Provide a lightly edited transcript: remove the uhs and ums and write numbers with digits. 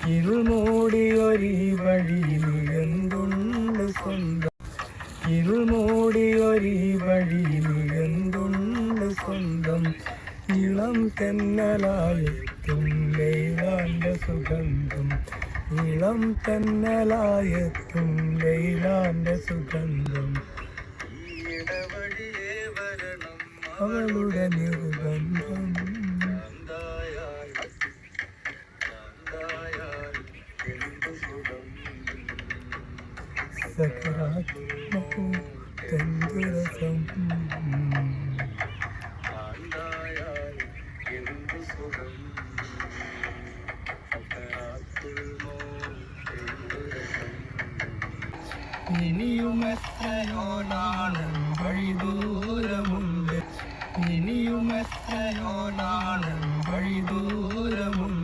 ഇരുൾമൂടിയൊരീ വഴിയിൽ എന്തുണ്ട് സ്വന്തം, ഇരുൾമൂടിയൊരീ വഴിയിൽ എന്തുണ്ട് സ്വന്തം. ഇളം തെന്നലായെത്തും ലൈലാന്റെ സുഗന്ധം, ഇളം തെന്നലായെത്തും ലൈലാന്റെ സുഗന്ധം. അവളുടെ നിർബന്ധം സകരാത്മകൂ തന്തുരസം. ഇനിയും എത്രയോ നാളും വഴിദൂരമുണ്ട്, ഇനിയും എത്രയോ നാളും വഴിദൂരമുണ്ട്.